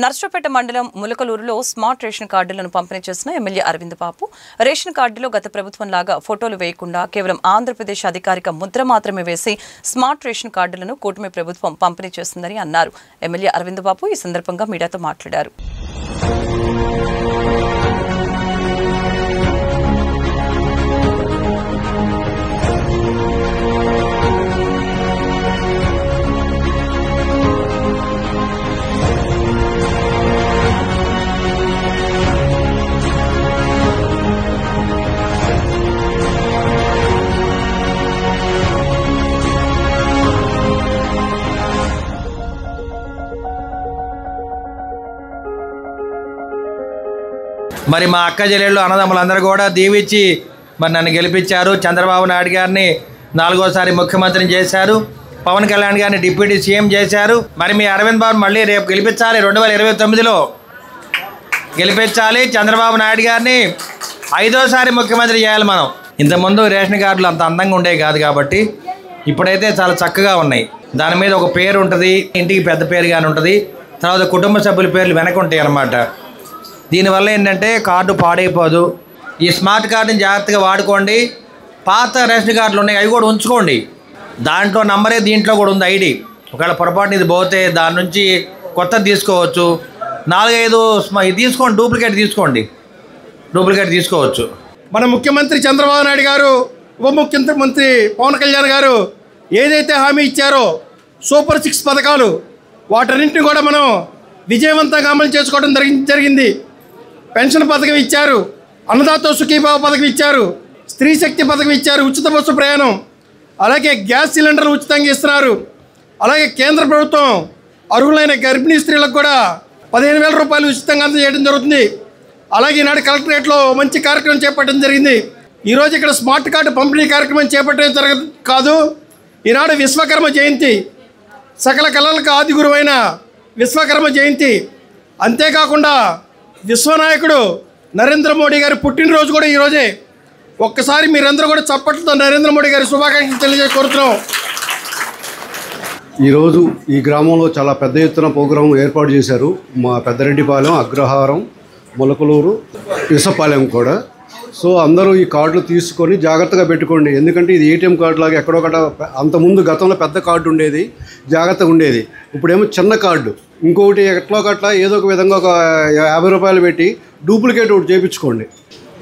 నర్సరావుపేట మండలం ములకలూరులో smart ration కార్డులను పంపిణీ చేసిన ఎమ్మెల్యే అరవింద్ బాబు రేషన్ కార్డులో గత ప్రభుత్వం లాగా ఫోటోలు వేయకుండా కేవలం ఆంధ్రప్రదేశ్ అధికారిక ముద్ర మాత్రమే వేసి స్మార్ట్ రేషన్ కార్డులను కూటమి ప్రభుత్వం పంపిణీ చేస్తుందని అన్నారు. ఎమ్మెల్యే అరవింద్ బాబు ఈ సందర్భంగా మీడియాతో మాట్లాడారు. మరి మా అక్క చెల్లెళ్ళు అన్నదమ్ములందరూ కూడా దీవించి మరి నన్ను గెలిపించారు. చంద్రబాబు నాయుడు గారిని 4వ ముఖ్యమంత్రిని చేశారు. పవన్ కళ్యాణ్ గారిని డిప్యూటీ సీఎం చేశారు. మరి మీ అరవింద్ బాబు మళ్ళీ రేపు గెలిపించాలి. 2029లో గెలిపించాలి. చంద్రబాబు నాయుడు గారిని 5వ ముఖ్యమంత్రి చేయాలి. మనం ఇంతకుముందు రేషన్ కార్డులు అంత అందంగా ఉండేవి కాదు కాబట్టి ఇప్పుడైతే చాలా చక్కగా ఉన్నాయి. దాని మీద ఒక పేరు ఉంటుంది, ఇంటికి పెద్ద పేరు కానీ ఉంటుంది, తర్వాత కుటుంబ సభ్యుల పేర్లు వెనక ఉంటాయి అన్నమాట. దీనివల్ల ఏంటంటే కార్డు పాడైపోదు. ఈ స్మార్ట్ కార్డుని జాగ్రత్తగా వాడుకోండి. పాత రేషన్ కార్డులు ఉన్నాయి, అవి కూడా ఉంచుకోండి. దాంట్లో నంబరే దీంట్లో కూడా ఉంది ఐడి. ఒకవేళ పొరపాటున ఇది పోతే దాని నుంచి కొత్తది తీసుకోవచ్చు. 4-5 ఇది తీసుకోండి, డూప్లికేట్ తీసుకోవచ్చు. మన ముఖ్యమంత్రి చంద్రబాబు నాయుడు గారు, ఉప ముఖ్యమంత్రి పవన్ కళ్యాణ్ గారు ఏదైతే హామీ ఇచ్చారో సూపర్ 6 పథకాలు వాటన్నింటినీ కూడా మనం విజయవంతంగా అమలు చేసుకోవడం జరిగింది. పెన్షన్ పథకం ఇచ్చారు, అన్నదాత సుఖీభావ పథకం ఇచ్చారు, స్త్రీ శక్తి పథకం ఇచ్చారు, ఉచిత బస్సు ప్రయాణం, అలాగే గ్యాస్ సిలిండర్లు ఉచితంగా ఇస్తున్నారు. అలాగే కేంద్ర ప్రభుత్వం అర్హులైన గర్భిణీ స్త్రీలకు కూడా 15,000 రూపాయలు ఉచితంగా అందజేయడం జరుగుతుంది. అలాగే ఈనాడు కలెక్టరేట్లో మంచి కార్యక్రమం చేపట్టడం జరిగింది. ఈరోజు ఇక్కడ స్మార్ట్ కార్డు పంపిణీ కార్యక్రమం చేపట్టడం కాదు, ఈనాడు విశ్వకర్మ జయంతి, సకల కళలకు ఆది గురువైన విశ్వకర్మ జయంతి. అంతేకాకుండా విశ్వనాయకుడు నరేంద్ర మోడీ గారి పుట్టినరోజు కూడా ఈరోజే. ఒక్కసారి మీరందరూ కూడా చప్పట్లతో నరేంద్ర మోడీ గారి శుభాకాంక్షలు తెలియజేసి కోరుతున్నాం. ఈరోజు ఈ గ్రామంలో చాలా పెద్ద ఎత్తున ప్రోగ్రాం ఏర్పాటు చేశారు. మా పెద్దరెడ్డిపాలెం, అగ్రహారం, ములకలూరు, ఇసపాలెం కూడా. సో అందరూ ఈ కార్డులు తీసుకొని జాగ్రత్తగా పెట్టుకోండి. ఎందుకంటే ఇది ఏటీఎం కార్డు లాగా ఎక్కడొకట అంతకుముందు గతంలో పెద్ద కార్డు ఉండేది, జాగ్రత్తగా ఉండేది. ఇప్పుడేమో చిన్న కార్డు. ఇంకొకటి ఎట్లోకట్లా ఏదో ఒక విధంగా ఒక 50 రూపాయలు పెట్టి డూప్లికేట్ ఒకటి చేయించుకోండి.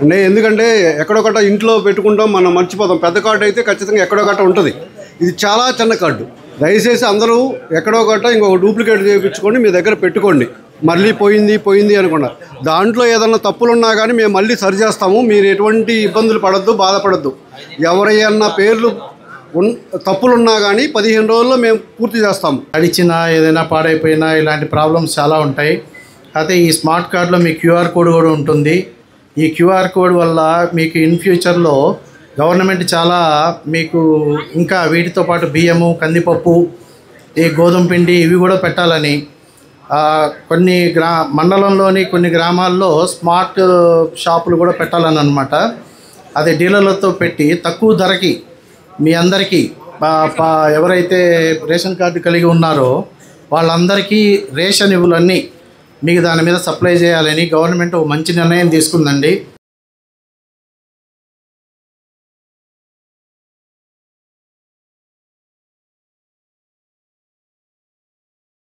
అంటే ఎందుకంటే ఎక్కడొకట ఇంట్లో పెట్టుకుంటాం, మనం మర్చిపోతాం. పెద్ద కార్డు అయితే ఖచ్చితంగా ఎక్కడొకట ఉంటుంది. ఇది చాలా చిన్న కార్డు. దయచేసి అందరూ ఎక్కడొకట ఇంకొక డూప్లికేట్ చేయించుకోండి, మీ దగ్గర పెట్టుకోండి. మళ్ళీ పోయింది అనుకున్నా దాంట్లో ఏదన్నా తప్పులున్నా కానీ మేము మళ్ళీ సరి చేస్తాము. మీరు ఎటువంటి ఇబ్బందులు పడద్దు, బాధపడద్దు. ఎవరైనా పేర్లు తప్పులున్నా కానీ 15 రోజుల్లో మేము పూర్తి చేస్తాము. అడిచినా ఏదైనా పాడైపోయినా ఇలాంటి ప్రాబ్లమ్స్ చాలా ఉంటాయి. అయితే ఈ స్మార్ట్ కార్డులో మీ క్యూఆర్ కోడ్ కూడా ఉంటుంది. ఈ క్యూఆర్ కోడ్ వల్ల మీకు ఇన్ ఫ్యూచర్లో గవర్నమెంట్ చాలా మీకు ఇంకా వీటితో పాటు బియ్యము, కందిపప్పు, ఈ గోధుమ పిండి ఇవి కూడా పెట్టాలని కొన్ని మండలంలోని కొన్ని గ్రామాల్లో స్మార్ట్ షాపులు కూడా పెట్టాలని అనమాట. అది డీలర్లతో పెట్టి తక్కువ ధరకి మీ అందరికీ ఎవరైతే రేషన్ కార్డు కలిగి ఉన్నారో వాళ్ళందరికీ రేషన్ ఇవులన్నీ మీకు దాని మీద సప్లై చేయాలని గవర్నమెంట్ ఒక మంచి నిర్ణయం తీసుకుందండి.